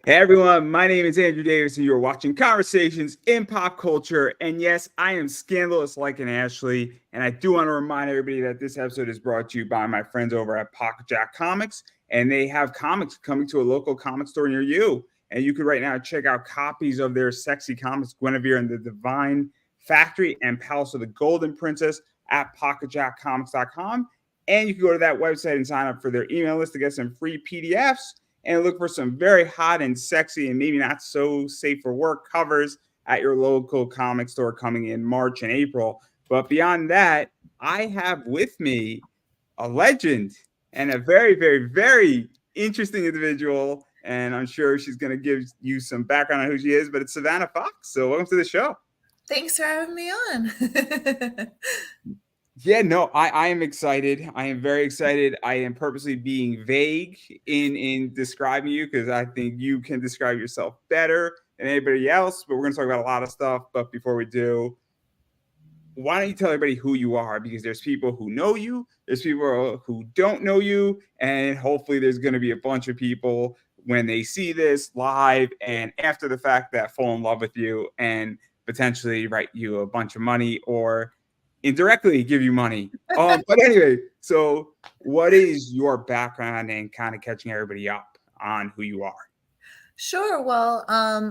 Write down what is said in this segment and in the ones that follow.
Hey everyone, my name is Andrew Davis, and you're watching Conversations in Pop Culture. And yes, I am scandalous like an Ashley. And I do want to remind everybody that this episode is brought to you by my friends over at Pocket Jack Comics, and they have comics coming to a local comic store near you. And you can right now check out copies of their sexy comics, Guinevere and the Divine Factory and Palace of the Golden Princess at pocketjackcomics.com. And you can go to that website and sign up for their email list to get some free PDFs and look for some very hot and sexy and maybe not so safe for work covers at your local comic store coming in March and April. But beyond that, I have with me a legend and a very, very, very interesting individual. And I'm sure she's going to give you some background on who she is, but it's Savannah Fox. So welcome to the show. Thanks for having me on. Yeah, no, I am excited. I am very excited. I am purposely being vague in describing you because I think you can describe yourself better than anybody else. But we're going to talk about a lot of stuff. But before we do, why don't you tell everybody who you are? Because there's people who know you, there's people who don't know you, and hopefully there's going to be a bunch of people when they see this live and after the fact that fall in love with you and potentially write you a bunch of money or indirectly give you money. But anyway, so what is your background and kind of catching everybody up on who you are? Sure. Well,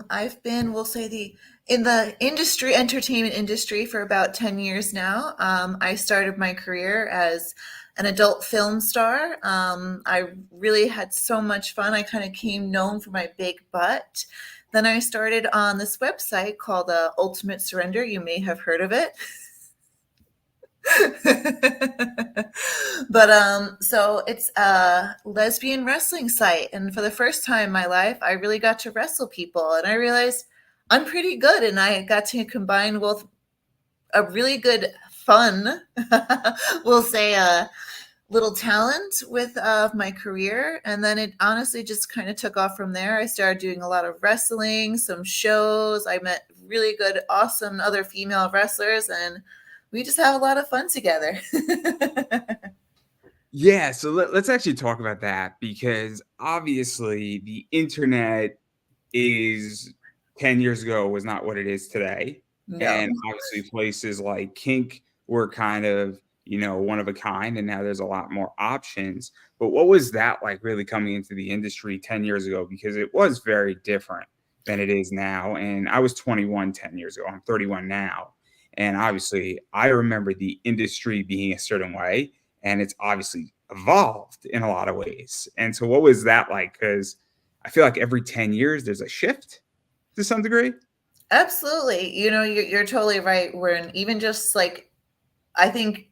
I've been, we'll say in the industry, entertainment industry for about 10 years now. I started my career as an adult film star. I really had so much fun. I kind of came known for my big butt. Then I started on this website called Ultimate Surrender. You may have heard of it. But so it's a lesbian wrestling site, and for the first time in my life I really got to wrestle people, and I realized I'm pretty good, and I got to combine both a really good fun we'll say a little talent with my career, and then it honestly just kind of took off from there. I started doing a lot of wrestling, some shows. I met really good, awesome other female wrestlers, and we just have a lot of fun together. Yeah, so let's actually talk about that because obviously the internet is 10 years ago was not what it is today. No. And obviously places like Kink were kind of, one of a kind, and now there's a lot more options. But what was that like really coming into the industry 10 years ago? Because it was very different than it is now. And I was 21 10 years ago. I'm 31 now. And obviously I remember the industry being a certain way, and it's obviously evolved in a lot of ways. And so what was that like? Because I feel like every 10 years there's a shift to some degree. Absolutely. You're totally right. We're even just like, I think,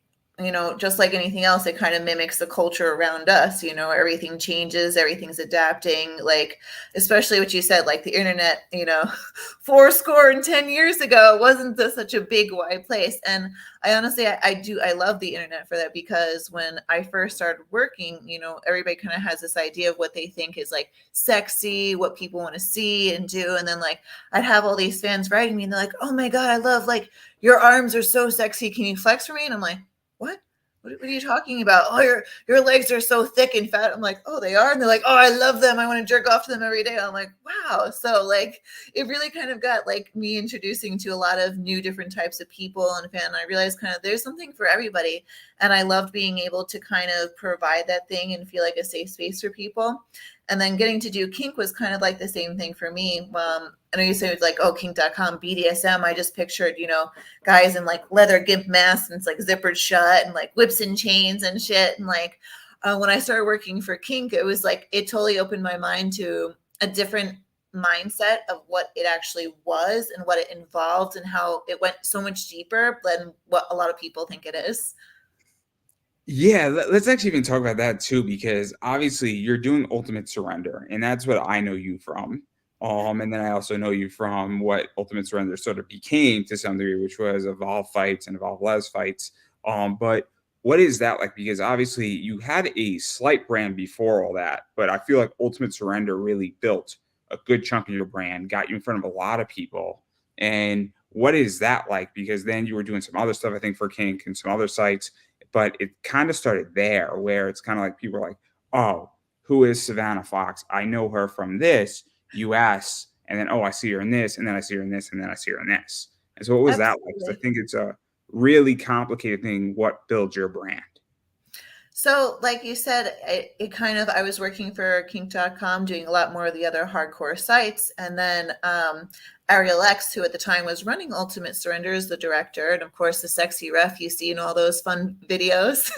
just like anything else, it kind of mimics the culture around us. Everything changes, everything's adapting. Like, especially what you said, like the internet, 10 years ago wasn't such a big, wide place. And I honestly, I love the internet for that, because when I first started working, everybody kind of has this idea of what they think is like sexy, what people want to see and do. And then like, I'd have all these fans writing me and they're like, oh my God, I love, like, your arms are so sexy. Can you flex for me? And I'm like, what? What are you talking about? Oh, your legs are so thick and fat. I'm like, oh, they are? And they're like, oh, I love them. I want to jerk off to them every day. I'm like, wow. So like, it really kind of got like me introducing to a lot of new different types of people and fan. I realized kind of there's something for everybody. And I loved being able to kind of provide that thing and feel like a safe space for people. And then getting to do kink was kind of like the same thing for me. I know you say it's like, oh, kink.com, BDSM. I just pictured, guys in like leather gimp masks and it's like zippered shut and like whips and chains and shit. And like when I started working for kink, it was like, it totally opened my mind to a different mindset of what it actually was and what it involved and how it went so much deeper than what a lot of people think it is. Yeah, let's actually even talk about that too, because obviously you're doing Ultimate Surrender, and that's what I know you from. And then I also know you from what Ultimate Surrender sort of became to some degree, which was Evolve Fights and Evolve Les Fights. But what is that like? Because obviously you had a slight brand before all that, but I feel like Ultimate Surrender really built a good chunk of your brand, got you in front of a lot of people. And what is that like? Because then you were doing some other stuff, I think, for Kink and some other sites, but it kind of started there where it's kind of like people are like, oh, who is Savannah Fox? I know her from this. US, and then, oh, I see her in this, and then I see her in this, and then I see her in this. And so what was that like? Because I Absolutely. think it's a really complicated thing, what builds your brand. So, like you said, it kind of, I was working for kink.com doing a lot more of the other hardcore sites. And then Ariel X, who at the time was running Ultimate Surrender, is the director. And of course, the sexy ref you see in all those fun videos.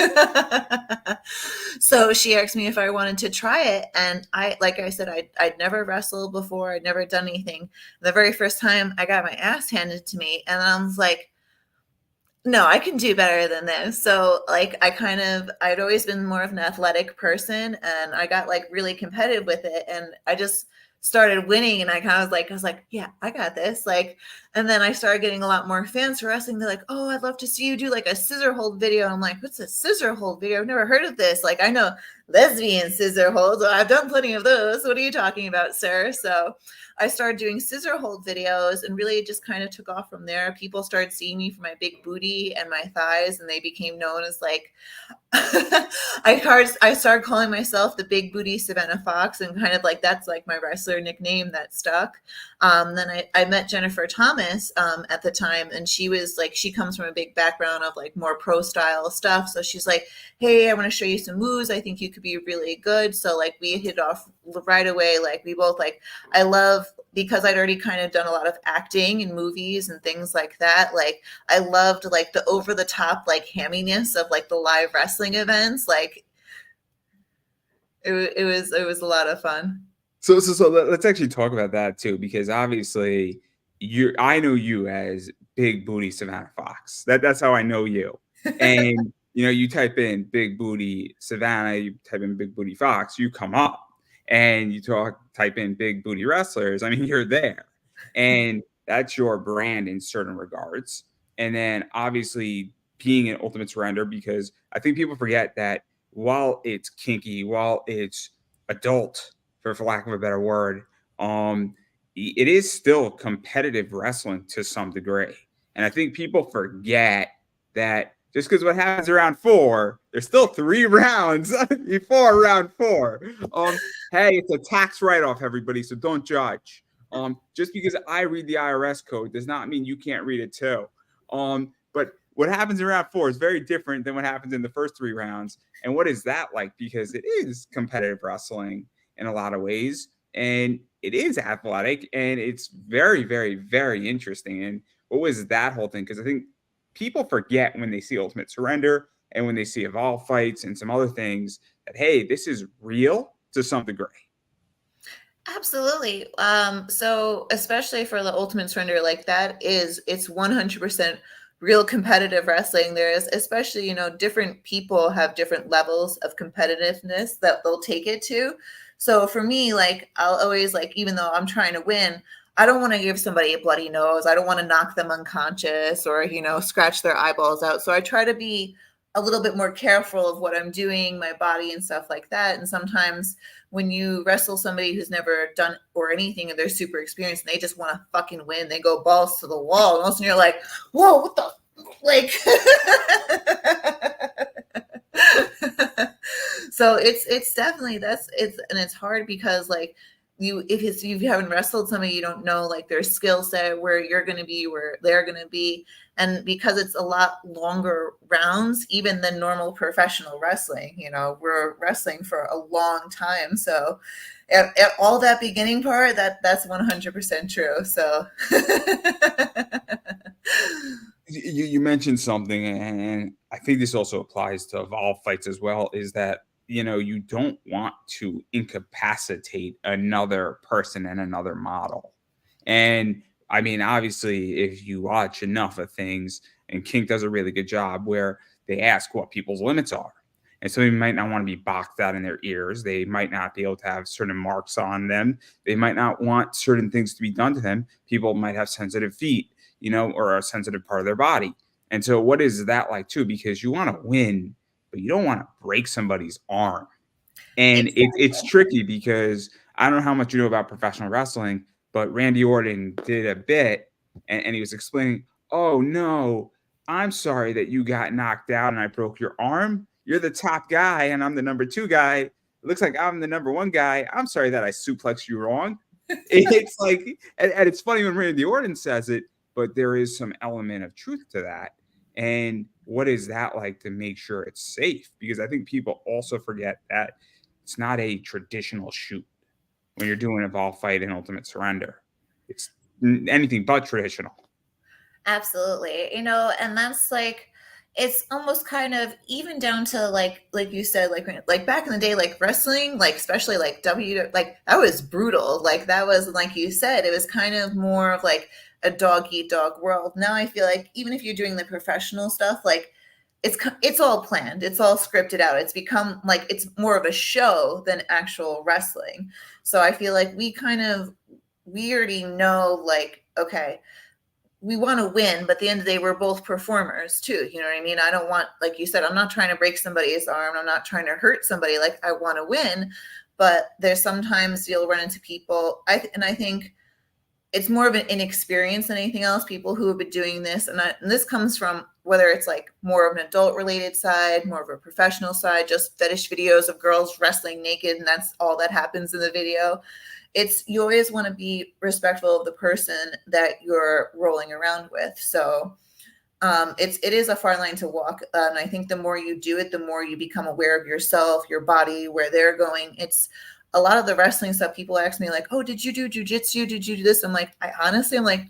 So she asked me if I wanted to try it. And like I said, I'd never wrestled before. I'd never done anything. The very first time I got my ass handed to me, and I was like, no, I can do better than this. So like I'd always been more of an athletic person, and I got like really competitive with it, and I just started winning, and I was like, yeah, I got this. Like, and then I started getting a lot more fans for wrestling. They're like, oh, I'd love to see you do like a scissor hold video. And I'm like, what's a scissor hold video? I've never heard of this. Like, I know lesbian scissor holds. I've done plenty of those. What are you talking about, sir? So I started doing scissor hold videos, and really it just kind of took off from there. People started seeing me for my big booty and my thighs, and they became known as like, I started calling myself the Big Booty Savannah Fox, and kind of like that's like my wrestler nickname that stuck. Then I met Jennifer Thomas at the time, and she was like, she comes from a big background of like more pro style stuff. So she's like, hey, I want to show you some moves. I think you could be really good. So like we hit off right away. Like we both like, I love, because I'd already kind of done a lot of acting in movies and things like that. Like I loved like the over the top like hamminess of like the live wrestling events. Like it was a lot of fun. So let's actually talk about that too, because obviously I know you as Big Booty Savannah Fox. That's how I know you. And you type in Big Booty Savannah, you type in Big Booty Fox, you come up. And you type in Big Booty Wrestlers, I mean, you're there. And that's your brand in certain regards. And then obviously being an Ultimate Surrender, because I think people forget that while it's kinky, while it's adult, for lack of a better word, it is still competitive wrestling to some degree. And I think people forget that just because what happens around 4, there's still 3 rounds before round 4. Hey, it's a tax write-off, everybody, so don't judge. Just because I read the IRS code does not mean you can't read it too. But what happens in round 4 is very different than what happens in the first 3 rounds. And what is that like? Because it is competitive wrestling in a lot of ways, and it is athletic, and it's very, very, very interesting. And what was that whole thing? Because I think people forget when they see Ultimate Surrender and when they see Evolve fights and some other things that, hey, this is real to some degree. Absolutely. So especially for the Ultimate Surrender, like it's 100% real competitive wrestling. There is, especially, different people have different levels of competitiveness that they'll take it to. So for me, like, I'll always like, even though I'm trying to win, I don't want to give somebody a bloody nose. I don't want to knock them unconscious or, scratch their eyeballs out. So I try to be a little bit more careful of what I'm doing, my body and stuff like that. And sometimes when you wrestle somebody who's never done or anything and they're super experienced and they just want to fucking win, they go balls to the wall. And all of a sudden you're like, whoa, what the, like, so it's definitely, and it's hard because like, if you haven't wrestled somebody, you don't know like their skill set, where you're going to be, where they're going to be. And because it's a lot longer rounds, even than normal professional wrestling, we're wrestling for a long time. So at all that beginning part, that's 100% true. So you mentioned something, and I think this also applies to Evolve fights as well, is that you don't want to incapacitate another person and another model. And I mean, obviously, if you watch enough of things, and Kink does a really good job where they ask what people's limits are. And so they might not want to be boxed out in their ears. They might not be able to have certain marks on them. They might not want certain things to be done to them. People might have sensitive feet, or a sensitive part of their body. And so what is that like too? Because you want to win, but you don't want to break somebody's arm. And exactly. it's tricky because I don't know how much you know about professional wrestling, but Randy Orton did a bit and he was explaining, oh, no, I'm sorry that you got knocked out and I broke your arm. You're the top guy and I'm the number 2 guy. It looks like I'm the number 1 guy. I'm sorry that I suplexed you wrong. It's like, and it's funny when Randy Orton says it, but there is some element of truth to that. And what is that like to make sure it's safe? Because I think people also forget that it's not a traditional shoot when you're doing Evolve Fight and Ultimate Surrender. It's anything but traditional. Absolutely. And that's like, it's almost kind of even down to like you said, like back in the day, like wrestling, like especially like like that was brutal. Like that was, like you said, it was kind of more of like a dog eat dog world. Now I feel like even if you're doing the professional stuff, like it's all planned, it's all scripted out. It's become like it's more of a show than actual wrestling. So I feel like we already know, like, okay, we want to win, but at the end of the day, we're both performers too. You know what I mean? I don't want, like you said, I'm not trying to break somebody's arm. I'm not trying to hurt somebody. Like I want to win, but there's sometimes you'll run into people. I think it's more of an inexperience than anything else. People who have been doing this, and this comes from whether it's like more of an adult related side, more of a professional side, just fetish videos of girls wrestling naked, and that's all that happens in the video. You always want to be respectful of the person that you're rolling around with. So it is a fine line to walk. And I think the more you do it, the more you become aware of yourself, your body, where they're going. It's a lot of the wrestling stuff. People ask me like, oh, did you do jujitsu? Did you do this? I'm like, I'm like,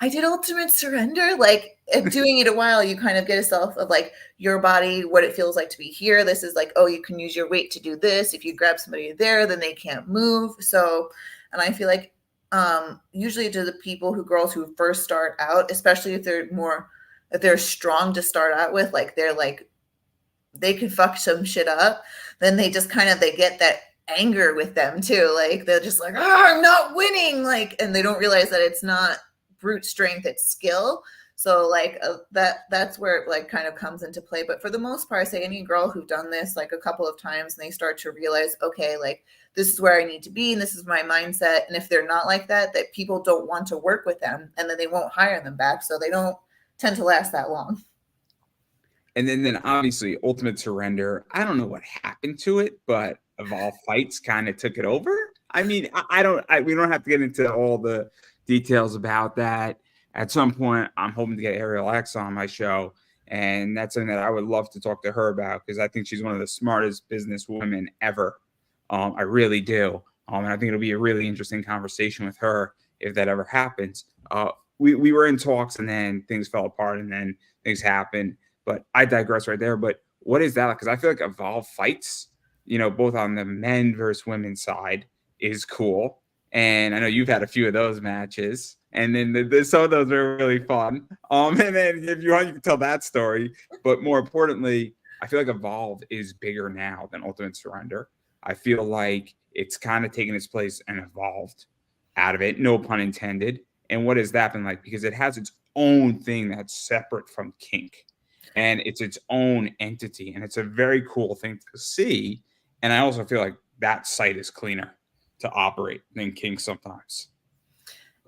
I did Ultimate Surrender. Like, doing it a while, you kind of get a self of like your body, what it feels like to be here. This is like, oh, you can use your weight to do this. If you grab somebody there, then they can't move. So, and I feel like usually to the girls who first start out, especially if they're strong to start out with, like they're like, they could fuck some shit up, then they just they get that anger with them too. Like they're just like, oh, I'm not winning. Like, and they don't realize that it's not brute strength, it's skill. So like that's where it like kind of comes into play. But for the most part, I say any girl who've done this like a couple of times and they start to realize, okay, like this is where I need to be and this is my mindset. And if they're not like that people don't want to work with them and then they won't hire them back. So they don't tend to last that long. And then obviously Ultimate Surrender, I don't know what happened to it, but Evolve Fights kind of took it over. I mean, we don't have to get into all the details about that. At some point, I'm hoping to get Ariel X on my show, and that's something that I would love to talk to her about because I think she's one of the smartest business women ever. I really do. And I think it'll be a really interesting conversation with her if that ever happens. We were in talks, and then things fell apart, and then things happened. But I digress right there. But what is that like? Because I feel like Evolve Fights, both on the men versus women side, is cool. And I know you've had a few of those matches. And then some of those are really fun. And then if you want, you can tell that story. But more importantly, I feel like Evolve is bigger now than Ultimate Surrender. I feel like it's kind of taken its place and evolved out of it. No pun intended. And what has that been like? Because it has its own thing that's separate from kink. And it's its own entity. And it's a very cool thing to see. And I also feel like that site is cleaner to operate than kink sometimes.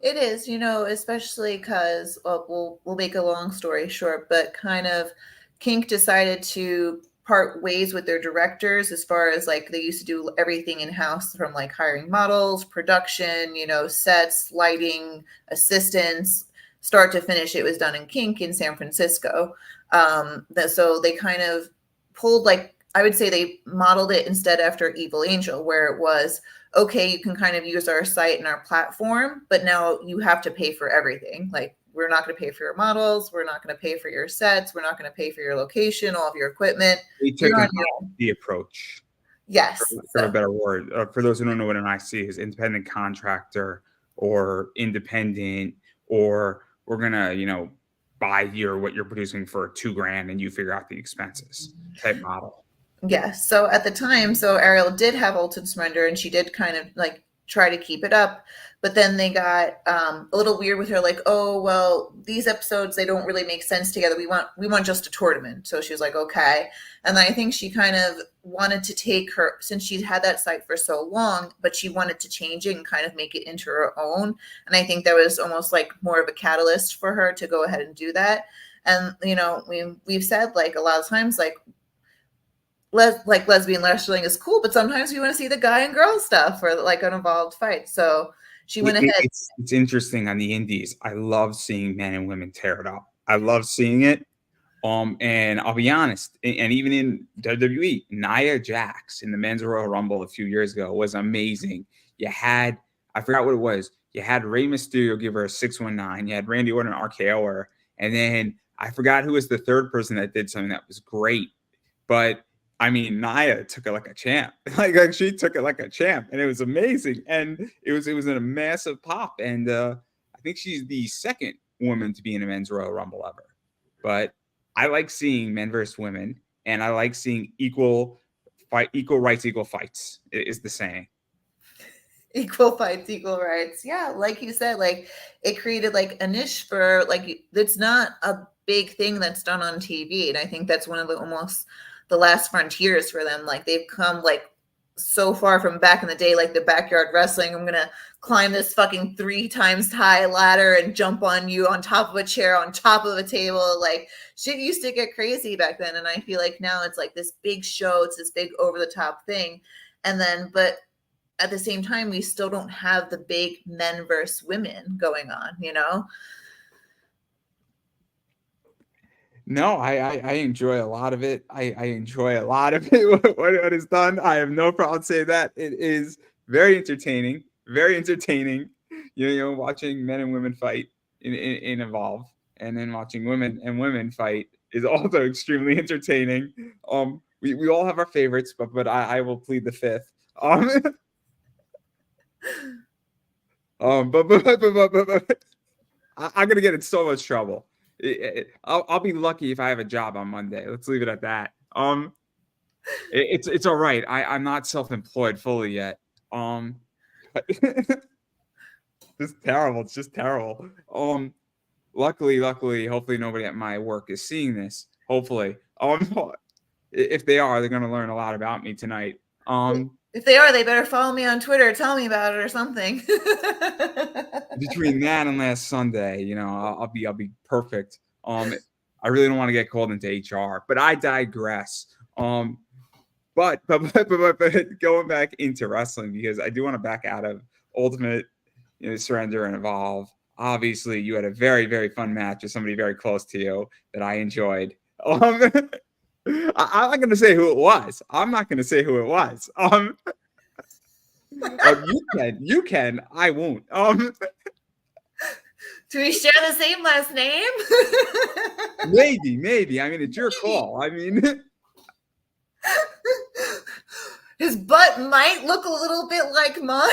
It is, especially because we'll make a long story short, but kind of kink decided to part ways with their directors as far as like they used to do everything in-house from like hiring models, production, sets, lighting, assistants, start to finish. It was done in kink in San Francisco. So they kind of pulled, like, I would say they modeled it instead after Evil Angel, where it was, okay, you can kind of use our site and our platform, but now you have to pay for everything. Like, we're not going to pay for your models. We're not going to pay for your sets. We're not going to pay for your location, all of your equipment. They took the approach. Yes. For a better word. For those who don't know what an IC is, independent contractor or independent, or we're going to, buy what you're producing for $2,000 and you figure out the expenses type model. Yes. So at the time, Ariel did have Ultimate Surrender and she did kind of like try to keep it up, but then they got a little weird with her, like, oh, well, these episodes, they don't really make sense together. We want just a tournament. So she was like, okay. And I think she kind of wanted to take her, since she had that site for so long, but she wanted to change it and kind of make it into her own. And I think that was almost like more of a catalyst for her to go ahead and do that. And, we've said like a lot of times, like, like lesbian wrestling is cool, but sometimes we want to see the guy and girl stuff or like an involved fight. So she went ahead. It's interesting on the indies. I love seeing men and women tear it up. I love seeing it. And I'll be honest, and even in WWE, Nia Jax in the Men's Royal Rumble a few years ago was amazing. You had, I forgot what it was. You had Rey Mysterio give her a 619. You had Randy Orton RKO her. And then I forgot who was the third person that did something that was great. But I mean, Nia took it like a champ. like she took it like a champ, and it was amazing. And it was a massive pop. And I think she's the second woman to be in a Men's Royal Rumble ever. But I like seeing men versus women, and I like seeing equal rights, equal fights is the saying. Equal fights, equal rights. Yeah, like you said, like it created like a niche for like it's not a big thing that's done on TV, and I think that's one of the almost the last frontiers for them. Like they've come like so far from back in the day, like the backyard wrestling. I'm gonna climb this fucking 3 times high ladder and jump on you on top of a chair, on top of a table. Like shit used to get crazy back then, and I feel like now it's like this big show. It's this big over the top thing, and then but at the same time, we still don't have the big men versus women going on, you know? No, I enjoy a lot of it. I enjoy a lot of it. What is done, I have no problem saying that. It is very entertaining, very entertaining. You know, watching men and women fight in Evolve, and then watching women and women fight is also extremely entertaining. We all have our favorites, but I will plead the fifth. But I'm gonna get in so much trouble. I'll be lucky if I have a job on Monday. Let's leave it at that. It's all right. I'm not self-employed fully yet. Just terrible. It's just terrible. Luckily, hopefully nobody at my work is seeing this. Hopefully, if they are, they're gonna learn a lot about me tonight. If they are, they better follow me on Twitter, tell me about it or something. Between that and last Sunday, you know, I'll be perfect. I really don't want to get called into HR, but I digress. But going back into wrestling, because I do want to back out of Ultimate, you know, Surrender and Evolve. Obviously, you had a very, very fun match with somebody very close to you that I enjoyed. I'm not going to say who it was. I'm not going to say who it was. You can. I won't. Do we share the same last name? Maybe. I mean, it's your call. I mean, his butt might look a little bit like mine.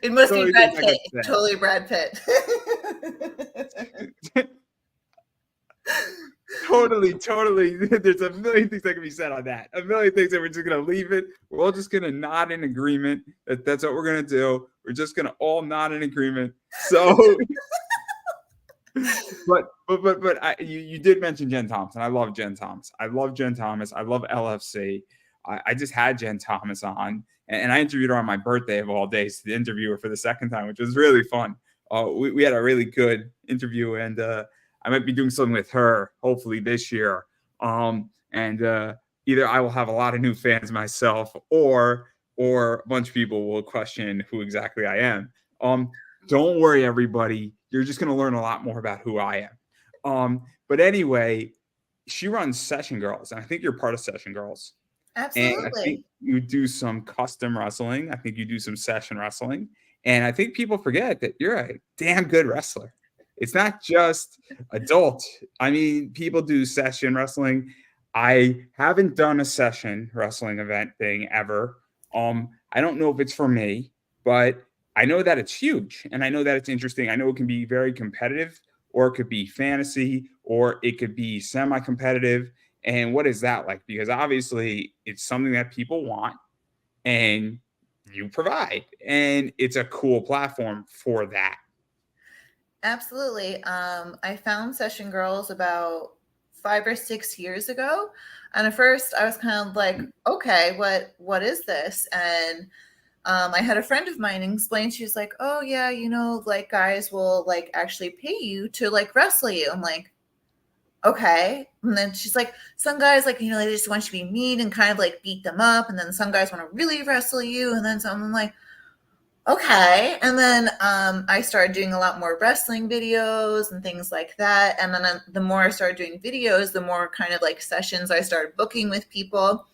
It must be Brad Pitt. Totally Brad Pitt. Totally. There's a million things that can be said on that. A million things that we're just gonna leave it. We're all just gonna nod in agreement that's what we're gonna do. We're just gonna all nod in agreement. So, but you did mention Jen Thompson. I love Jen Thomas. I love LFC. I just had Jen Thomas on, and I interviewed her on my birthday of all days to interview her for the second time, which was really fun. We had a really good interview, and I might be doing something with her hopefully this year. And either I will have a lot of new fans myself, or a bunch of people will question who exactly I am. Don't worry, everybody. You're just going to learn a lot more about who I am. But anyway, she runs Session Girls, and I think you're part of Session Girls. Absolutely. And I think you do some custom wrestling. I think you do some session wrestling. And I think people forget that you're a damn good wrestler. It's not just adult. I mean, people do session wrestling. I haven't done a session wrestling event thing ever. I don't know if it's for me, but I know that it's huge, and I know that it's interesting. I know it can be very competitive, or it could be fantasy, or it could be semi-competitive. And what is that like? Because obviously it's something that people want, and you provide, and it's a cool platform for that. Absolutely. I found Session Girls about 5 or 6 years ago, and at first I was kind of like, okay, what is this? And I had a friend of mine explain. She was like, oh yeah, you know, like guys will like actually pay you to like wrestle you. I'm like, okay. And then she's like, some guys, like, you know, they just want you to be mean and kind of like beat them up. And then some guys want to really wrestle you. And then some, I'm like, okay. And then I started doing a lot more wrestling videos and things like that. And then the more I started doing videos, the more kind of like sessions I started booking with people.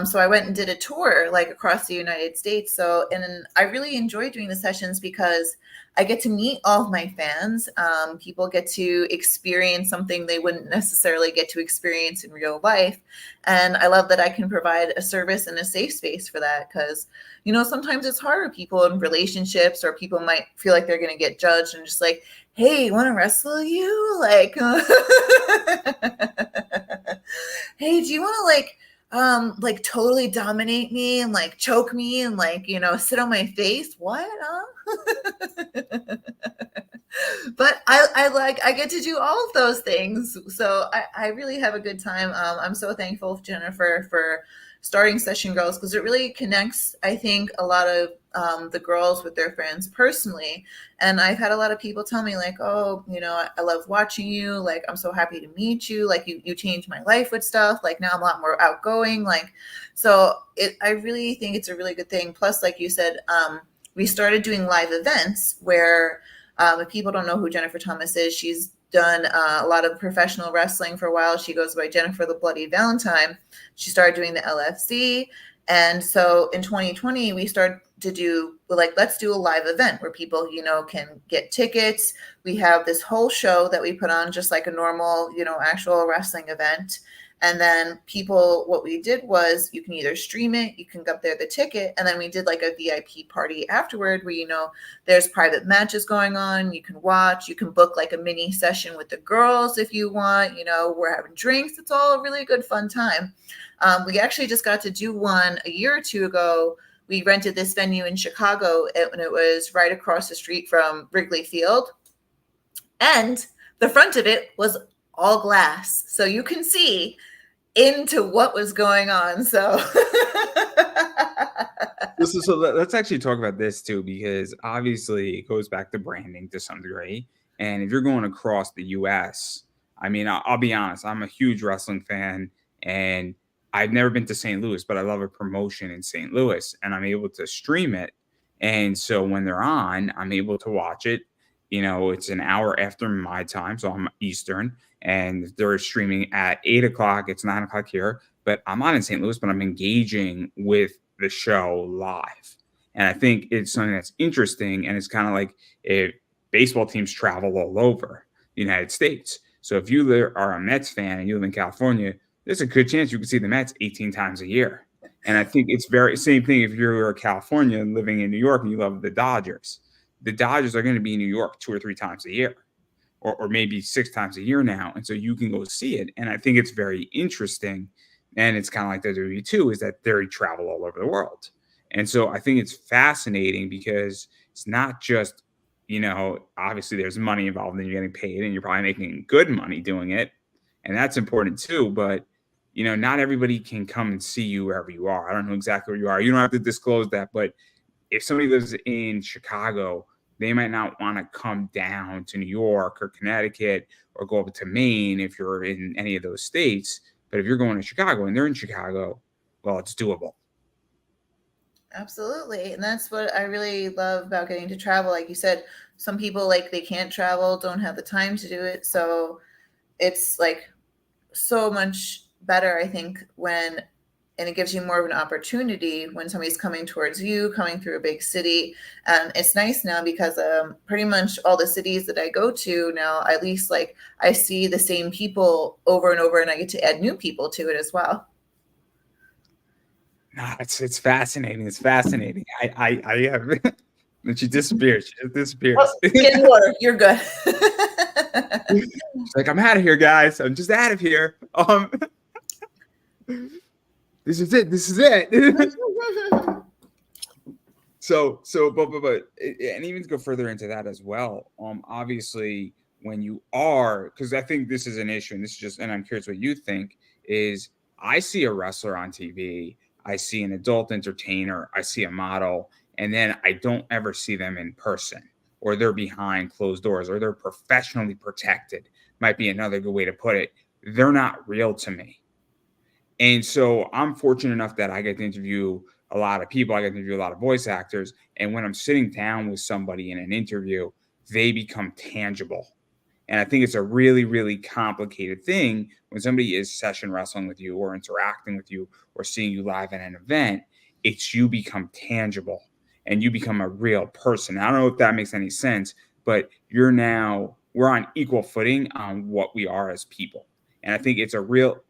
So I went and did a tour like across the United States. So, and I really enjoy doing the sessions because I get to meet all of my fans. People get to experience something they wouldn't necessarily get to experience in real life. And I love that I can provide a service and a safe space for that because, you know, sometimes it's hard with people in relationships or people might feel like they're going to get judged and just like, hey, want to wrestle you? Like, hey, do you want to like totally dominate me and like choke me and like, you know, sit on my face? What? But I get to do all of those things. So I really have a good time. I'm so thankful, Jennifer, for starting Session Girls because it really connects, I think, a lot of the girls with their friends personally. And I've had a lot of people tell me like, oh, you know, I love watching you. Like, I'm so happy to meet you. Like you changed my life with stuff. Like now I'm a lot more outgoing. Like, so I really think it's a really good thing. Plus, like you said, we started doing live events where if people don't know who Jennifer Thomas is, she's done a lot of professional wrestling for a while. She goes by Jennifer the Bloody Valentine. She started doing the LFC. And so in 2020, we started to do like, let's do a live event where people, you know, can get tickets. We have this whole show that we put on just like a normal, you know, actual wrestling event. And then people, what we did was you can either stream it, you can get there the ticket, and then we did like a VIP party afterward where, you know, there's private matches going on. You can watch, you can book like a mini session with the girls if you want, you know, we're having drinks. It's all a really good fun time. We actually just got to do one a year or two ago. We rented this venue in Chicago and it was right across the street from Wrigley Field. And the front of it was all glass. So you can see into what was going on. So So let's actually talk about this too, because obviously it goes back to branding to some degree. And if you're going across the US, I mean, I'll be honest, I'm a huge wrestling fan and I've never been to St. Louis, but I love a promotion in St. Louis and I'm able to stream it. And so when they're on, I'm able to watch it. You know, it's an hour after my time, so I'm Eastern, and they're streaming at 8 o'clock. It's 9 o'clock here, but I'm on in St. Louis, but I'm engaging with the show live. And I think it's something that's interesting. And it's kind of like if baseball teams travel all over the United States. So if you are a Mets fan and you live in California, there's a good chance you can see the Mets 18 times a year. And I think it's very same thing if you're a California living in New York and you love the Dodgers. The Dodgers are going to be in New York 2 or 3 times a year. Or maybe 6 times a year now. And so you can go see it. And I think it's very interesting. And it's kind of like the WWE2 is that they travel all over the world. And so I think it's fascinating because it's not just, you know, obviously there's money involved and you're getting paid and you're probably making good money doing it. And that's important too. But, you know, not everybody can come and see you wherever you are. I don't know exactly where you are. You don't have to disclose that. But if somebody lives in Chicago, they might not want to come down to New York or Connecticut or go up to Maine if you're in any of those states. But if you're going to Chicago and they're in Chicago, well, it's doable. absolutely. And that's what I really love about getting to travel. Like you said, some people like they can't travel, don't have the time to do it. So it's like so much better, I think, when and it gives you more of an opportunity when somebody's coming towards you, coming through a big city. And it's nice now because pretty much all the cities that I go to now, at least like I see the same people over and over, and I get to add new people to it as well. No, it's fascinating. It's fascinating. I have and she disappears. She just disappears. Oh, get in water. You're good. She's like, I'm out of here, guys. I'm just out of here. This is it. This is it. but and even to go further into that as well. Obviously, when you are, because I think this is an issue, and this is just, and I'm curious what you think is. I see a wrestler on TV, I see an adult entertainer, I see a model, and then I don't ever see them in person, or they're behind closed doors, or they're professionally protected. might be another good way to put it. They're not real to me. And so I'm fortunate enough that I get to interview a lot of people. I get to interview a lot of voice actors. And when I'm sitting down with somebody in an interview, they become tangible. And I think it's a really, really complicated thing when somebody is session wrestling with you or interacting with you or seeing you live at an event. It's you become tangible and you become a real person. I don't know if that makes any sense, but we're on equal footing on what we are as people. And I think it's a real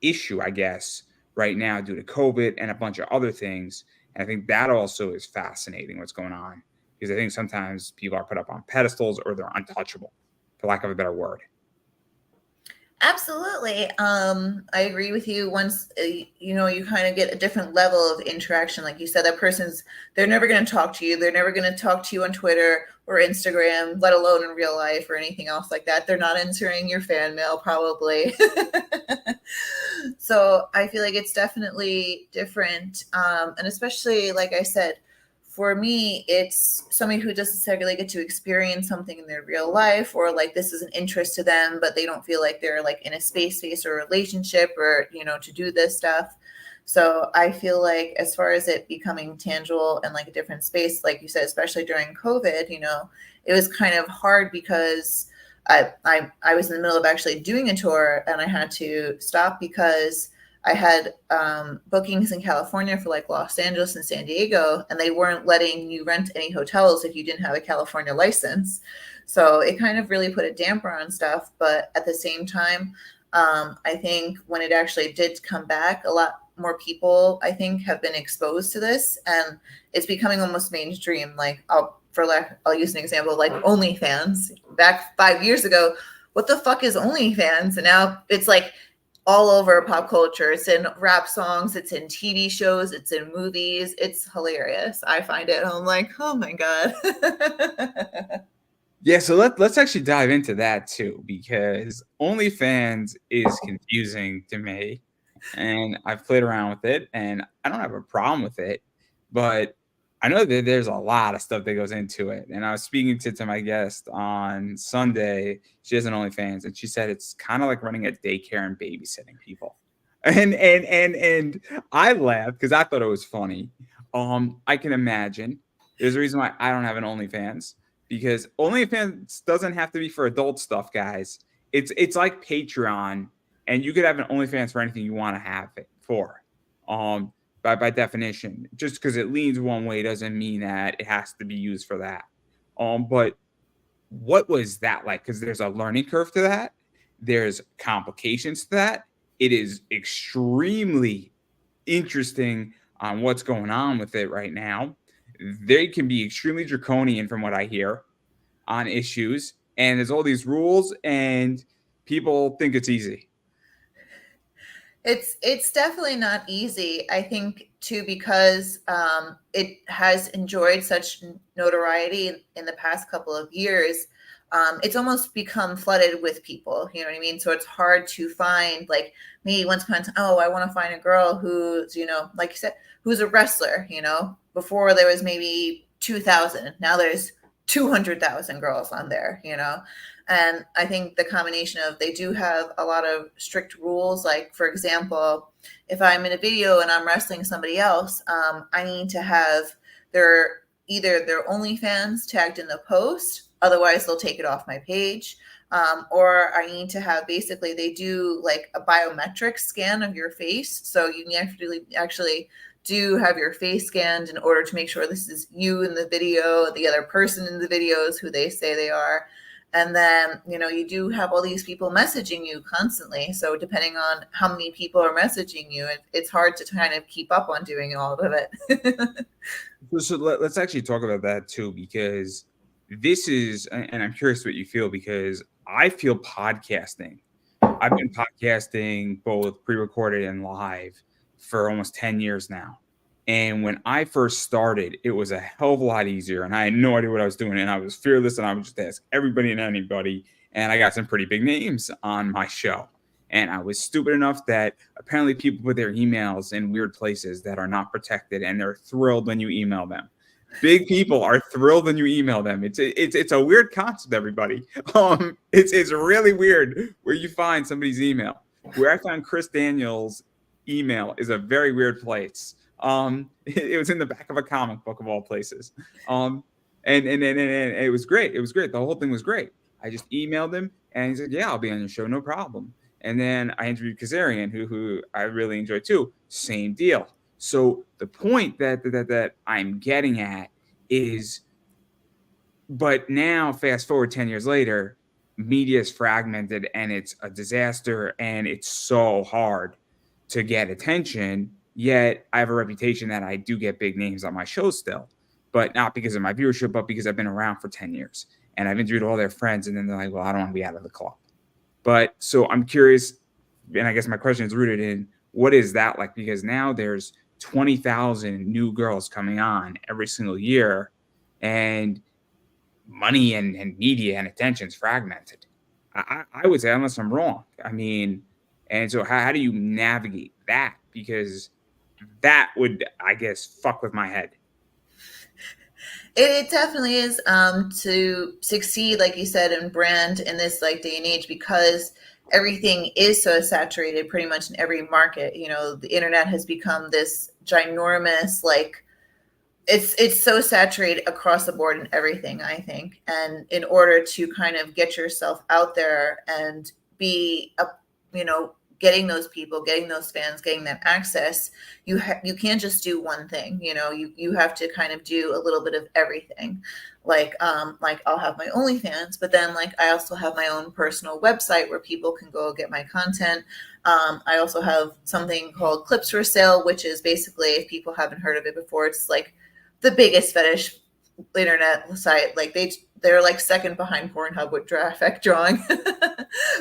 issue, I guess, right now due to COVID and a bunch of other things. And I think that also is fascinating what's going on because I think sometimes people are put up on pedestals or they're untouchable, for lack of a better word. Absolutely. I agree with you. Once you kind of get a different level of interaction, like you said, they're never going to talk to you. They're never going to talk to you on Twitter or Instagram, let alone in real life or anything else like that. They're not answering your fan mail probably. So I feel like it's definitely different. And especially, like I said, for me, it's somebody who doesn't necessarily get to experience something in their real life, or like this is an interest to them, but they don't feel like they're like in a space or relationship or, to do this stuff. So I feel like as far as it becoming tangible and like a different space, like you said, especially during COVID, it was kind of hard because I was in the middle of actually doing a tour and I had to stop because I had bookings in California for like Los Angeles and San Diego, and they weren't letting you rent any hotels if you didn't have a California license. So it kind of really put a damper on stuff. But at the same time, I think when it actually did come back, a lot more people, I think, have been exposed to this, and it's becoming almost mainstream. Like I'll use an example, like OnlyFans. Back 5 years ago, what the fuck is OnlyFans? And now it's like all over pop culture. It's in rap songs, it's in TV shows, it's in movies. It's hilarious. I find it. I'm like, oh my God. Yeah, so let's actually dive into that too, because OnlyFans is confusing to me. And I've played around with it and I don't have a problem with it, but I know that there's a lot of stuff that goes into it. And I was speaking to my guest on Sunday. She has an OnlyFans, and she said it's kind of like running a daycare and babysitting people. And I laughed because I thought it was funny. I can imagine there's a reason why I don't have an OnlyFans, because OnlyFans doesn't have to be for adult stuff, guys. It's like Patreon, and you could have an OnlyFans for anything you want to have it for. By definition, just because it leans one way doesn't mean that it has to be used for that. But what was that like? Because there's a learning curve to that. There's complications to that. It is extremely interesting on what's going on with it right now. They can be extremely draconian from what I hear on issues. And there's all these rules and people think it's easy. It's definitely not easy. I think too, because it has enjoyed such notoriety in the past couple of years. It's almost become flooded with people. You know what I mean? So it's hard to find, like, maybe once upon a time, oh, I want to find a girl who's, like you said, who's a wrestler. Before there was maybe 2,000. Now there's 200,000 girls on there. And I think the combination of, they do have a lot of strict rules. Like, for example, if I'm in a video and I'm wrestling somebody else, I need to have either their OnlyFans tagged in the post, otherwise they'll take it off my page. Or I need to have, basically, they do like a biometric scan of your face. So you actually do have your face scanned in order to make sure this is you in the video, the other person in the video is who they say they are. And then, you do have all these people messaging you constantly. So depending on how many people are messaging you, it's hard to kind of keep up on doing all of it. So let's actually talk about that too, because this is, and I'm curious what you feel, because I feel podcasting. I've been podcasting both pre-recorded and live for almost 10 years now. And when I first started, it was a hell of a lot easier. And I had no idea what I was doing. And I was fearless. And I would just ask everybody and anybody. And I got some pretty big names on my show. And I was stupid enough that apparently people put their emails in weird places that are not protected. And they're thrilled when you email them. Big people are thrilled when you email them. It's a weird concept, everybody. It's really weird where you find somebody's email. Where I found Chris Daniels' email is a very weird place. It was in the back of a comic book of all places. And it was great. It was great. The whole thing was great. I just emailed him and he said, "Yeah, I'll be on your show, no problem." And then I interviewed Kazarian, who I really enjoyed too. Same deal. So the point that I'm getting at is, but now fast forward 10 years later, media is fragmented and it's a disaster and it's so hard to get attention. Yet I have a reputation that I do get big names on my show still, but not because of my viewership, but because I've been around for 10 years and I've interviewed all their friends. And then they're like, well, I don't want to be out of the club. But so I'm curious, and I guess my question is rooted in what is that like? Because now there's 20,000 new girls coming on every single year, and money and media and attention is fragmented. I would say, unless I'm wrong. I mean, and so how do you navigate that? Because that would, I guess, fuck with my head. It definitely is to succeed, like you said, in brand in this like day and age, because everything is so saturated pretty much in every market. You know, the internet has become this ginormous, like it's so saturated across the board in everything, I think. And in order to kind of get yourself out there and be a, you know, getting those people, getting those fans, getting that access, you can't just do one thing. You know, you have to kind of do a little bit of everything. Like I'll have my OnlyFans, but then like I also have my own personal website where people can go get my content. I also have something called Clips for Sale, which is basically, if people haven't heard of it before, it's like the biggest fetish internet site. Like they're like second behind Pornhub with graphic drawing,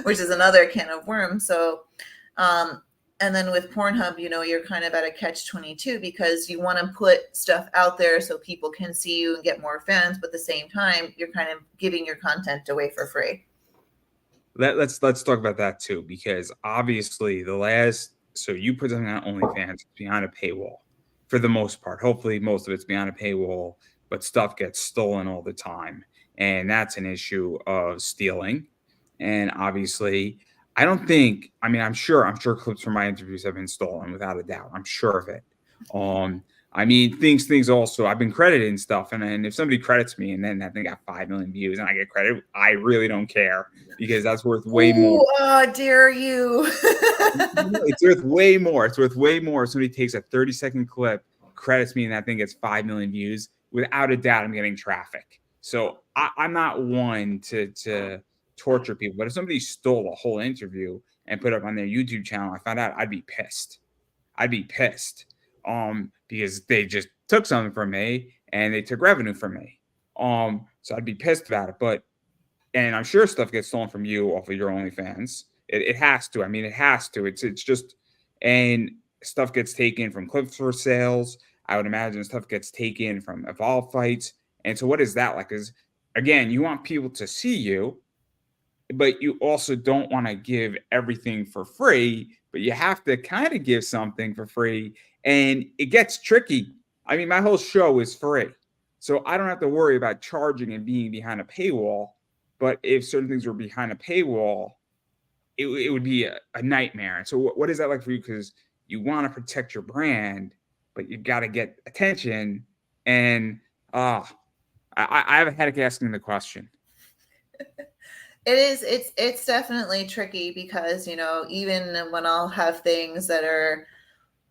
which is another can of worms. So, and then with Pornhub, you know, you're kind of at a catch-22 because you want to put stuff out there so people can see you and get more fans, but at the same time, you're kind of giving your content away for free. Let's talk about that too, because obviously so you put something on OnlyFans behind a paywall for the most part. Hopefully most of it's behind a paywall, but stuff gets stolen all the time. And that's an issue of stealing. And obviously, I'm sure clips from my interviews have been stolen without a doubt. I'm sure of it. I mean, things also, I've been credited and stuff. And if somebody credits me and then I think I got 5 million views and I get credit, I really don't care because that's worth way more. Oh, dare you. It's worth way more. It's worth way more if somebody takes a 30-second clip, credits me, and that thing gets 5 million views. Without a doubt, I'm getting traffic. So I'm not one to torture people. But if somebody stole a whole interview and put it up on their YouTube channel, I found out, I'd be pissed. Because they just took something from me and they took revenue from me. So I'd be pissed about it. And I'm sure stuff gets stolen from you off of your OnlyFans. It has to. I mean, it has to. It's just, and stuff gets taken from Clips for Sales. I would imagine stuff gets taken from Evolve fights. And so what is that like? Because again, you want people to see you, but you also don't want to give everything for free, but you have to kind of give something for free. And it gets tricky. I mean, my whole show is free. So I don't have to worry about charging and being behind a paywall. But if certain things were behind a paywall, it would be a nightmare. And so what is that like for you? Because you want to protect your brand, but you got to get attention. And I have a headache asking the question. It's definitely tricky because, you know, even when I'll have things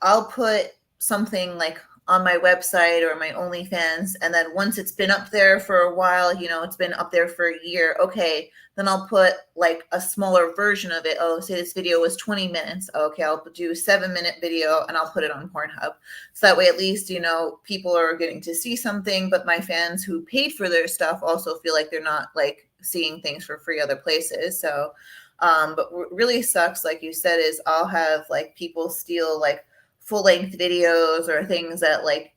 I'll put something like on my website or my OnlyFans, and then once it's been up there for a while, you know, it's been up there for a year, okay, then I'll put like a smaller version of it. Oh, say this video was 20 minutes. Okay, I'll do a 7-minute video and I'll put it on Pornhub. So that way, at least, you know, people are getting to see something, but my fans who paid for their stuff also feel like they're not like seeing things for free other places. So, but what really sucks, like you said, is I'll have like people steal like full-length videos or things that like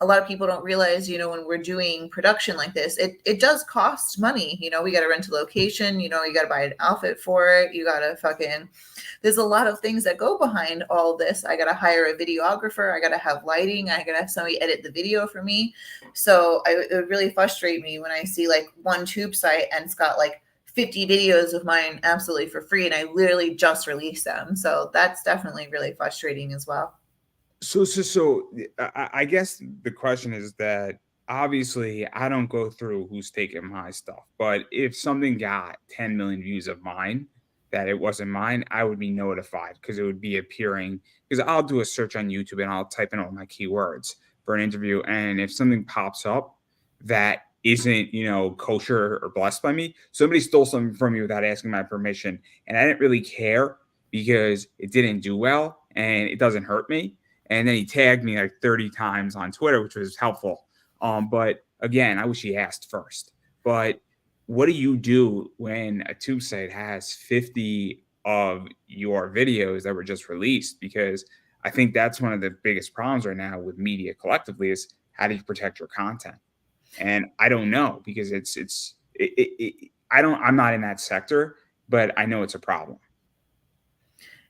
a lot of people don't realize, you know, when we're doing production like this, it does cost money. You know, we got to rent a location, you know, you got to buy an outfit for it. You got to fucking, there's a lot of things that go behind all this. I got to hire a videographer. I got to have lighting. I got to have somebody edit the video for me. So it would really frustrate me when I see like one tube site and it's got like 50 videos of mine absolutely for free. And I literally just released them. So that's definitely really frustrating as well. So I guess the question is that obviously I don't go through who's taking my stuff, but if something got 10 million views of mine that it wasn't mine, I would be notified because it would be appearing because I'll do a search on YouTube and I'll type in all my keywords for an interview. And if something pops up that isn't, you know, kosher or blessed by me, somebody stole something from me without asking my permission. And I didn't really care because it didn't do well and it doesn't hurt me. And then he tagged me like 30 times on Twitter, which was helpful. But again, I wish he asked first. But what do you do when a tube site has 50 of your videos that were just released? Because I think that's one of the biggest problems right now with media collectively is how do you protect your content? And I don't know because I'm not in that sector, but I know it's a problem.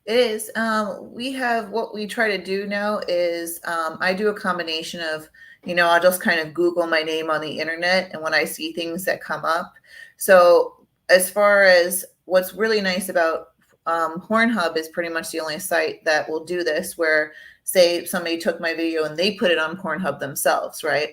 It is. We have what we try to do now is I do a combination of, you know, I'll just kind of Google my name on the internet and when I see things that come up. So as far as what's really nice about Pornhub is pretty much the only site that will do this where say somebody took my video and they put it on Pornhub themselves, right?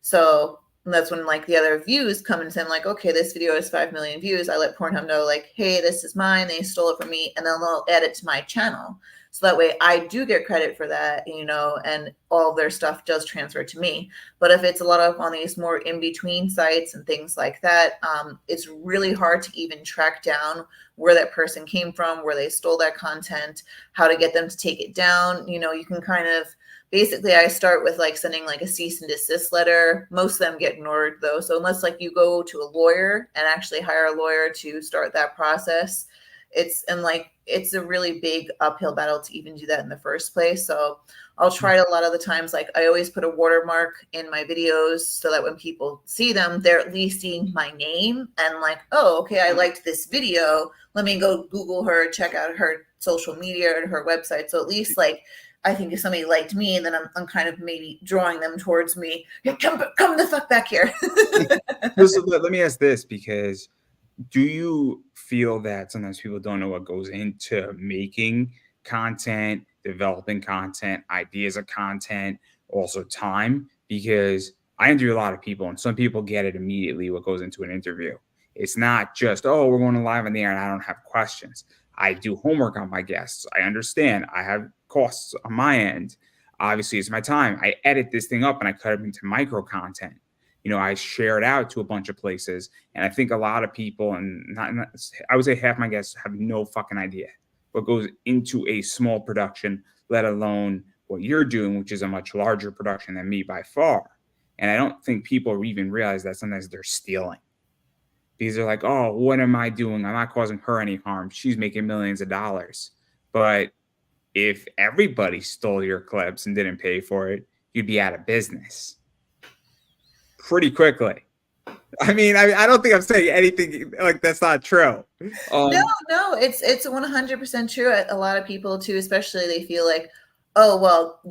So that's when like the other views come and say like, okay, this video has 5 million views. I let Pornhub know like, hey, this is mine. They stole it from me. And then they'll add it to my channel. So that way I do get credit for that, you know, and all of their stuff does transfer to me. But if it's a lot of on these more in-between sites and things like that, it's really hard to even track down where that person came from, where they stole that content, how to get them to take it down. You know, you can kind of, basically I start with like sending like a cease and desist letter. Most of them get ignored though. So unless like you go to a lawyer and actually hire a lawyer to start that process, it's a really big uphill battle to even do that in the first place. So I'll try to a lot of the times, like I always put a watermark in my videos so that when people see them, they're at least seeing my name and like, oh, okay, I liked this video. Let me go Google her, check out her social media and her website. So at least like, I think if somebody liked me, and then I'm kind of maybe drawing them towards me. Hey, come the fuck back here. So let me ask this, because do you feel that sometimes people don't know what goes into making content, developing content, ideas of content, also time? Because I interview a lot of people and some people get it immediately what goes into an interview. It's not just, oh, we're going to live on the air and I don't have questions. I do homework on my guests. I understand. I have costs on my end. Obviously, it's my time. I edit this thing up and I cut it into micro content. You know, I share it out to a bunch of places. And I think a lot of people, and not I would say half my guests have no fucking idea what goes into a small production, let alone what you're doing, which is a much larger production than me by far. And I don't think people even realize that sometimes they're stealing. These are like, oh, what am I doing? I'm not causing her any harm. She's making millions of dollars. But if everybody stole your clips and didn't pay for it, you'd be out of business pretty quickly. I mean, I don't think I'm saying anything like that's not true. No, it's 100% true. A lot of people too, especially they feel like, oh, well,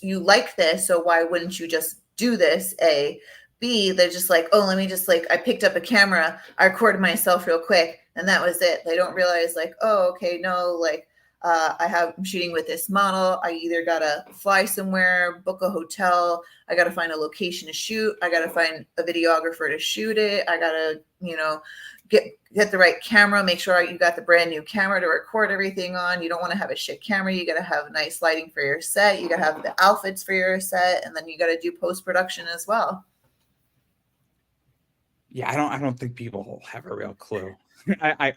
you like this, so why wouldn't you just do this? A, B, they're just like, oh, let me just like, I picked up a camera, I recorded myself real quick, and that was it. They don't realize like, oh, okay, no, like, I'm shooting with this model. I either gotta fly somewhere, book a hotel. I gotta find a location to shoot. I gotta find a videographer to shoot it. I gotta, you know, get the right camera. Make sure you got the brand new camera to record everything on. You don't want to have a shit camera. You gotta have nice lighting for your set. You gotta have the outfits for your set, and then you gotta do post production as well. Yeah, I don't think people have a real clue. I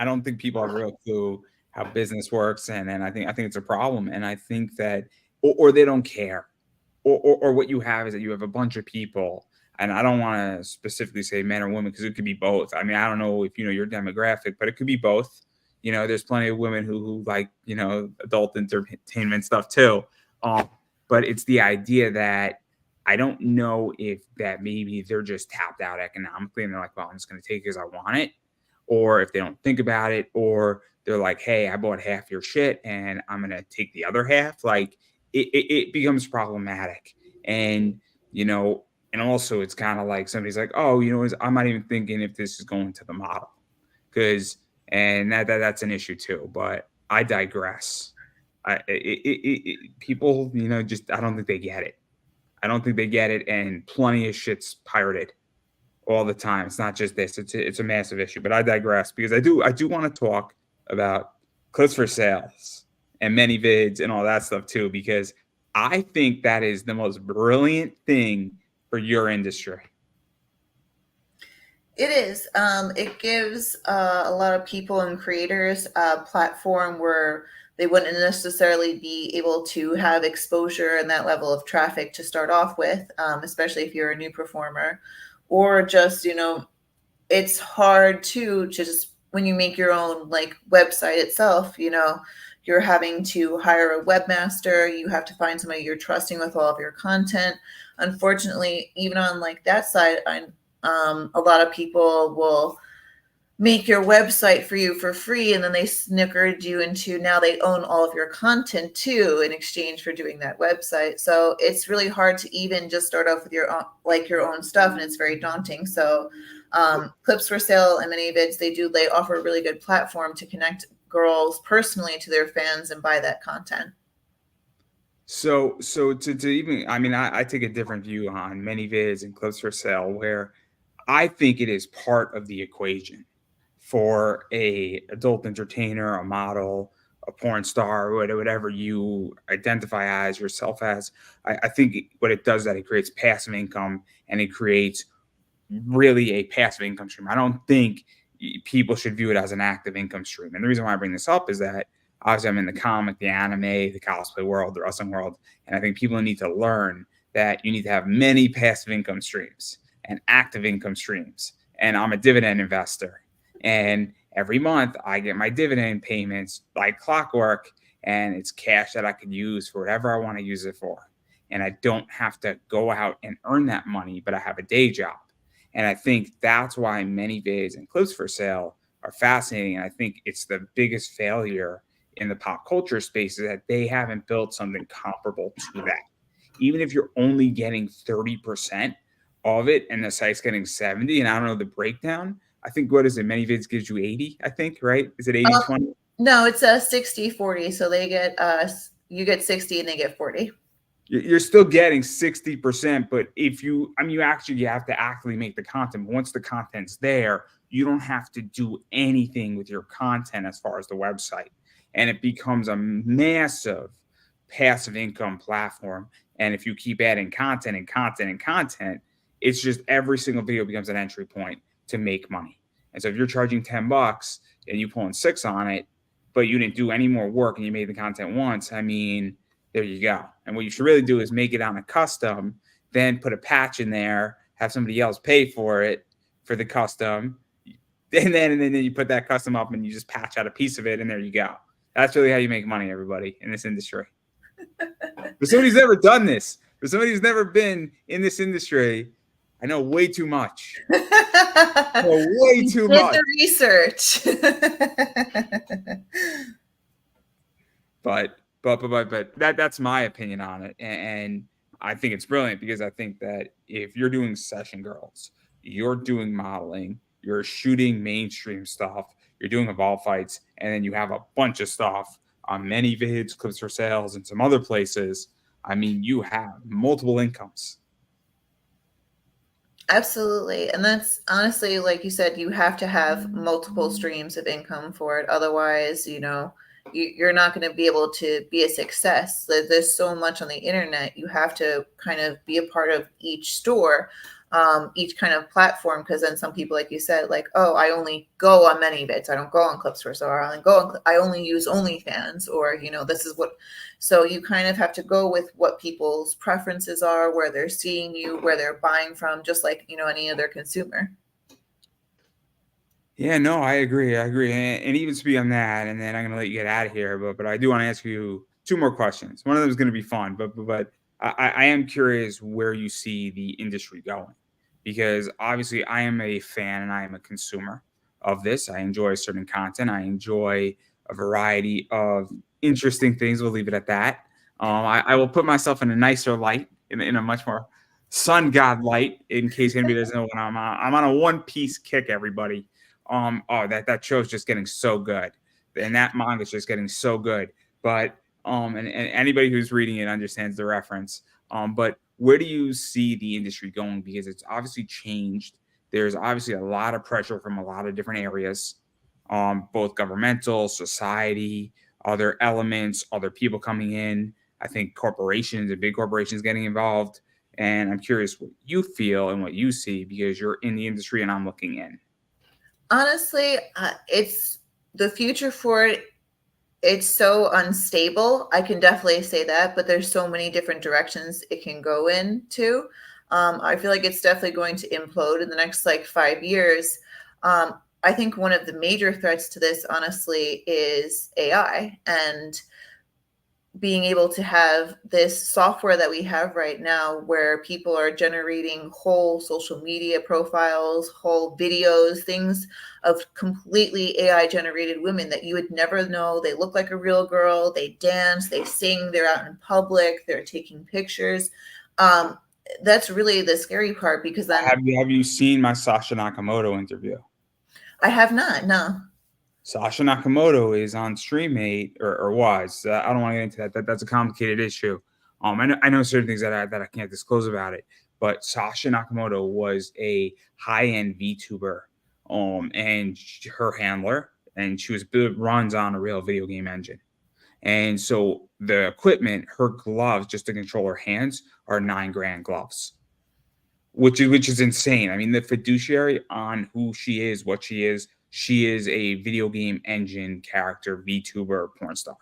don't think people have a real clue how business works, and I think it's a problem, and I think that or they don't care, or what you have is that you have a bunch of people, and I don't want to specifically say men or women because it could be both. I mean, I don't know if you know your demographic, but it could be both. You know, there's plenty of women who like, you know, adult entertainment stuff too. But it's the idea that I don't know if that maybe they're just tapped out economically and they're like, well, I'm just going to take it because I want it. Or if they don't think about it, or they're like, hey, I bought half your shit and I'm going to take the other half. Like it becomes problematic. And, you know, and also it's kind of like somebody's like, oh, you know, I'm not even thinking if this is going to the model because, and that's an issue too, but I digress. People, you know, just, I don't think they get it. I don't think they get it, and plenty of shit's pirated all the time. It's not just this; it's a massive issue. But I digress because I do want to talk about clips for sales and many vids and all that stuff too, because I think that is the most brilliant thing for your industry. It is. It gives a lot of people and creators a platform where they wouldn't necessarily be able to have exposure and that level of traffic to start off with, especially if you're a new performer, or just, you know, it's hard to just when you make your own like website itself, you know, you're having to hire a webmaster, you have to find somebody you're trusting with all of your content. Unfortunately, even on like that side, a lot of people will make your website for you for free, and then they snickered you into now they own all of your content too in exchange for doing that website. So it's really hard to even just start off with your own, like your own stuff, and it's very daunting. So clips for sale and many vids, they offer a really good platform to connect girls personally to their fans and buy that content. So to even, I mean, I take a different view on many vids and clips for sale, where I think it is part of the equation for a adult entertainer, a model, a porn star, whatever you identify as yourself as. I think what it does is that it creates passive income, and it creates really a passive income stream. I don't think people should view it as an active income stream. And the reason why I bring this up is that obviously I'm in the comic, the anime, the cosplay world, the wrestling world, and I think people need to learn that you need to have many passive income streams and active income streams. And I'm a dividend investor. And every month I get my dividend payments like clockwork, and it's cash that I can use for whatever I want to use it for. And I don't have to go out and earn that money, but I have a day job. And I think that's why many vids and clips for sale are fascinating. And I think it's the biggest failure in the pop culture space is that they haven't built something comparable to that. Even if you're only getting 30% of it and the site's getting 70, and I don't know the breakdown. I think, what is it? Many vids gives you 80, I think, right? Is it 80-20? No, it's a 60-40. So they get you get 60 and they get 40. You're still getting 60%, but if you, I mean, you have to actively make the content. Once the content's there, you don't have to do anything with your content as far as the website. And it becomes a massive passive income platform. And if you keep adding content and content and content, it's just every single video becomes an entry point to make money. And so if you're charging $10 and you pulling 6 on it, but you didn't do any more work and you made the content once, I mean, there you go. And what you should really do is make it on a custom, then put a patch in there, have somebody else pay for it for the custom. And then you put that custom up and you just patch out a piece of it, and there you go. That's really how you make money, everybody, in this industry. For somebody who's never done this, for somebody who's never been in this industry, I know way too much. Way too much. The research. But that's my opinion on it. And I think it's brilliant because I think that if you're doing session girls, you're doing modeling, you're shooting mainstream stuff, you're doing evolve fights, and then you have a bunch of stuff on many vids, clips for sales, and some other places. I mean, you have multiple incomes. Absolutely. And that's honestly, like you said, you have to have multiple streams of income for it. Otherwise, you know, you're not going to be able to be a success. There's so much on the internet. You have to kind of be a part of each store, each kind of platform. Because then some people, like you said, like, oh, I only go on many bits. I don't go on clips for so I only use OnlyFans, or, you know, this is what. So you kind of have to go with what people's preferences are, where they're seeing you, where they're buying from, just like, you know, any other consumer. Yeah, no, I agree. And even speak on that, and then I'm gonna let you get out of here. But I do want to ask you two more questions. One of them is going to be fun, but I am curious where you see the industry going, because obviously I am a fan and I am a consumer of this. I enjoy certain content. I enjoy a variety of interesting things. We'll leave it at that. I will put myself in a nicer light, in a much more sun god light, in case anybody doesn't know what I'm on. I'm on a One Piece kick, everybody. Oh, that show's just getting so good, and that manga's just getting so good. But and anybody who's reading it understands the reference. But where do you see the industry going? Because it's obviously changed. There's obviously a lot of pressure from a lot of different areas, both governmental, society, other elements, other people coming in. I think corporations and big corporations getting involved. And I'm curious what you feel and what you see, because you're in the industry and I'm looking in. Honestly, it's the future for it. It's so unstable. I can definitely say that, but there's so many different directions it can go into. I feel like it's definitely going to implode in the next like 5 years. I think one of the major threats to this, honestly, is AI and being able to have this software that we have right now where people are generating whole social media profiles, whole videos, things of completely AI generated women that you would never know. They look like a real girl, they dance, they sing, they're out in public, they're taking pictures. That's really the scary part, because then Have you seen my Sasha Nakamoto interview? I have not, no. Sasha Nakamoto is on Streammate, or was. I don't want to get into that. That's a complicated issue. I know certain things that I can't disclose about it, but Sasha Nakamoto was a high-end VTuber, and her handler, and she was runs on a real video game engine. And so the equipment, her gloves, just to control her hands, are $9,000 gloves, which is insane. I mean, the fiduciary on who she is, what she is. She is a video game engine character, VTuber, porn star,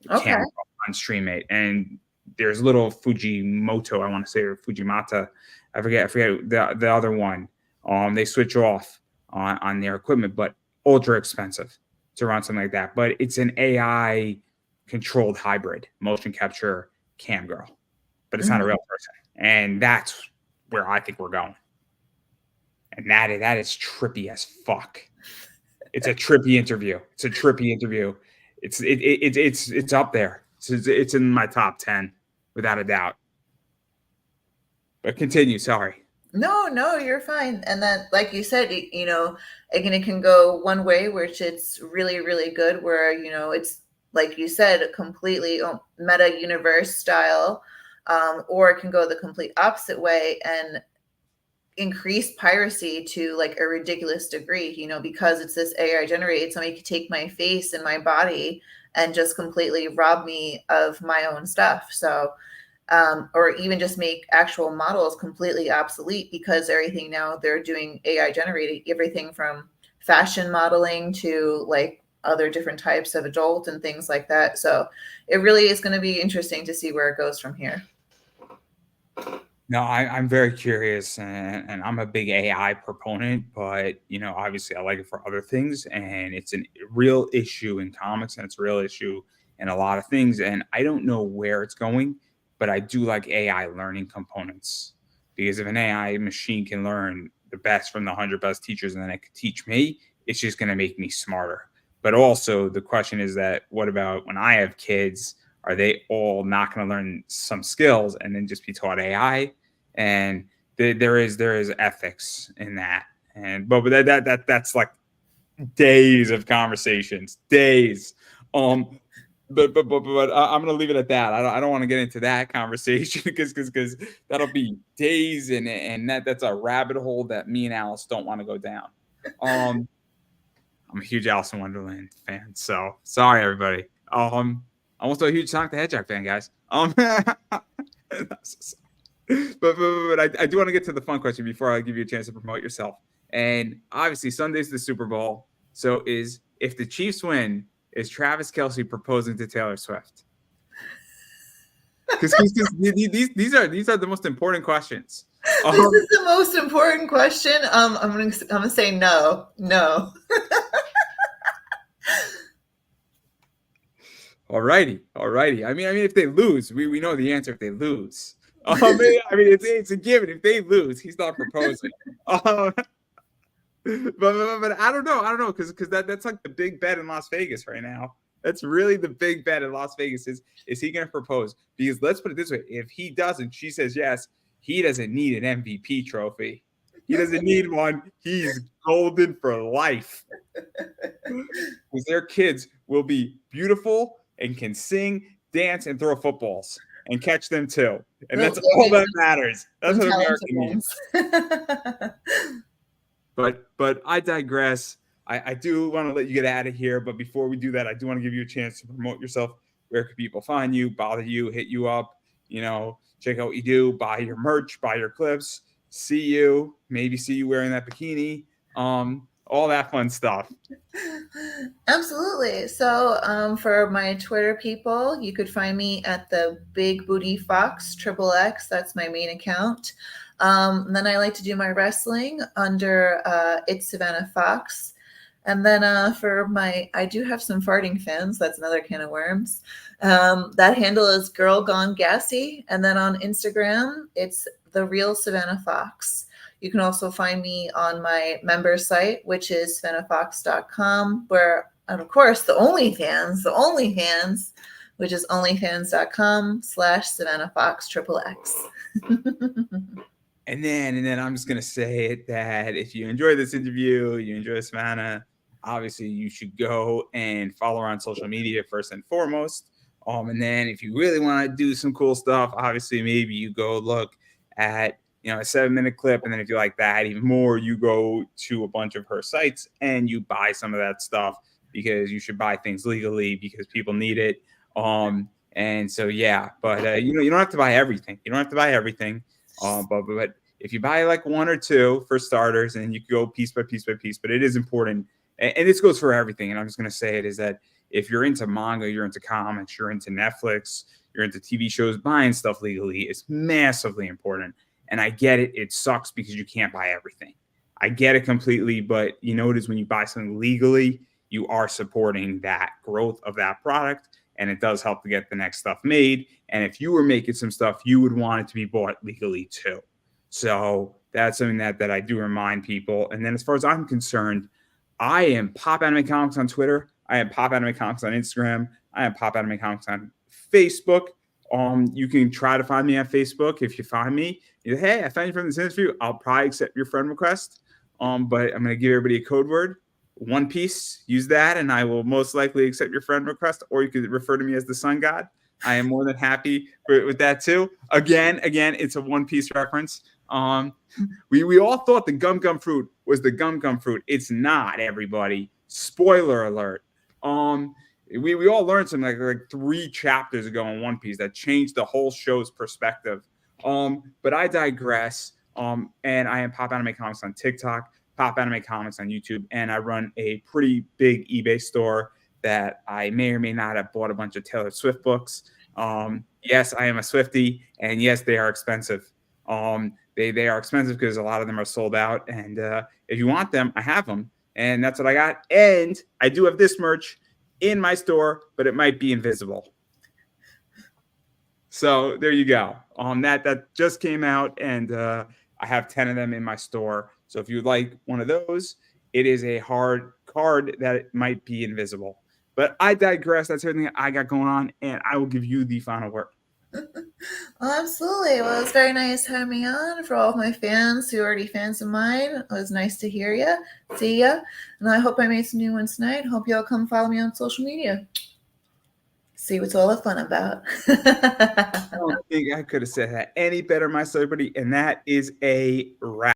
Okay. camera on Streammate, and there's little Fujimoto, I want to say, or Fujimata, I forget the other one. They switch off on their equipment, but ultra expensive to run something like that. But it's an AI controlled hybrid motion capture cam girl, but it's not a Mhm. real person, and that's where I think we're going. And that is trippy as fuck. It's a trippy interview. It's up there. It's in my top 10 without a doubt. But continue. Sorry. No, no, you're fine. And that, like you said, again, it can go one way, which it's really, really good, where, it's, like you said, completely meta universe style, or it can go the complete opposite way and increase piracy to like a ridiculous degree, because it's this AI generated. Somebody could take my face and my body and just completely rob me of my own stuff. So, or even just make actual models completely obsolete, because everything now they're doing AI generated, everything from fashion modeling to like other different types of adult and things like that. So it really is going to be interesting to see where it goes from here. No, I'm very curious, and I'm a big AI proponent, but obviously I like it for other things, and it's a real issue in comics, and it's a real issue in a lot of things, and I don't know where it's going, but I do like AI learning components, because if an AI machine can learn the best from the 100 best teachers, and then it could teach me, it's just going to make me smarter. But also the question is that what about when I have kids? Are they all not going to learn some skills and then just be taught AI? And there is ethics in that. And but that's like days of conversations, days. But I'm gonna leave it at that. I don't want to get into that conversation because that'll be days, and that's a rabbit hole that me and Alice don't want to go down. I'm a huge Alice in Wonderland fan, so sorry everybody. I'm also a huge Sonic the Hedgehog fan, guys. But I do want to get to the fun question before I give you a chance to promote yourself. And obviously, Sunday's the Super Bowl. So if the Chiefs win, is Travis Kelce proposing to Taylor Swift? Because these are the most important questions. This is the most important question. I'm gonna say no. Alrighty. I mean, if they lose, we know the answer. If they lose, I mean, it's a given. If they lose, he's not proposing. But I don't know, because that's like the big bet in Las Vegas right now. That's really the big bet in Las Vegas is he going to propose? Because let's put it this way: if he doesn't, she says yes. He doesn't need an MVP trophy. He doesn't need one. He's golden for life. Because their kids will be beautiful and can sing, dance, and throw footballs and catch them too. And that's all that matters. That's what America needs. But I digress. I do want to let you get out of here. But before we do that, I do want to give you a chance to promote yourself. Where can people find you, bother you, hit you up, check out what you do, buy your merch, buy your clips, maybe see you wearing that bikini, all that fun stuff. Absolutely. So for my Twitter people, you could find me at the Big Booty Fox XXX. That's my main account. Then I like to do my wrestling under It's Savannah Fox. And then I do have some farting fans. That's another can of worms. That handle is Girl Gone Gassy. And then on Instagram, it's The Real Savannah Fox. You can also find me on my member site, which is savannahfox.com, where, and of course, the OnlyFans, which is onlyfans.com/SavannahFox And then I'm just going to say it that if you enjoy this interview, you enjoy Savannah, obviously you should go and follow her on social media first and foremost. And then if you really want to do some cool stuff, obviously maybe you go look at, a 7-minute clip. And then if you like that even more, you go to a bunch of her sites and you buy some of that stuff, because you should buy things legally because people need it. And so, yeah, but you don't have to buy everything. But if you buy like one or two for starters, and you can go piece by piece by piece, but it is important. And this goes for everything. And I'm just going to say it is that if you're into manga, you're into comics, you're into Netflix, you're into TV shows, buying stuff legally is massively important. And I get it. It sucks because you can't buy everything. I get it completely. But you know, it is when you buy something legally, you are supporting that growth of that product. And it does help to get the next stuff made. And if you were making some stuff, you would want it to be bought legally too. So that's something that I do remind people. And then as far as I'm concerned, I am Pop Anime Comics on Twitter. I am Pop Anime Comics on Instagram. I am Pop Anime Comics on Facebook. You can try to find me on Facebook. If you find me, hey, I found you from this interview, I'll probably accept your friend request. But I'm going to give everybody a code word. One Piece, use that, and I will most likely accept your friend request, or you could refer to me as the Sun God. I am more than happy with that too. Again, it's a One Piece reference. We all thought the gum fruit was the gum fruit. It's not, everybody. Spoiler alert. We all learned something like 3 chapters ago in One Piece that changed the whole show's perspective. But I digress. And I am Pop Anime Comics on TikTok, Pop Anime Comics on YouTube, and I run a pretty big eBay store that I may or may not have bought a bunch of Taylor Swift books. Yes, I am a Swiftie, and yes, they are expensive. They are expensive because a lot of them are sold out, and if you want them, I have them, and that's what I got. And I do have this merch in my store, but it might be invisible. So there you go. That just came out, and I have 10 of them in my store. So if you'd like one of those, it is a hard card that it might be invisible. But I digress. That's everything I got going on, and I will give you the final word. Oh, absolutely. Well, it's very nice having me on. For all of my fans who are already fans of mine, it was nice to hear you, see you, and I hope I made some new ones tonight. Hope y'all come follow me on social media. See what's all the fun about. I don't think I could have said that any better myself, everybody, and that is a wrap.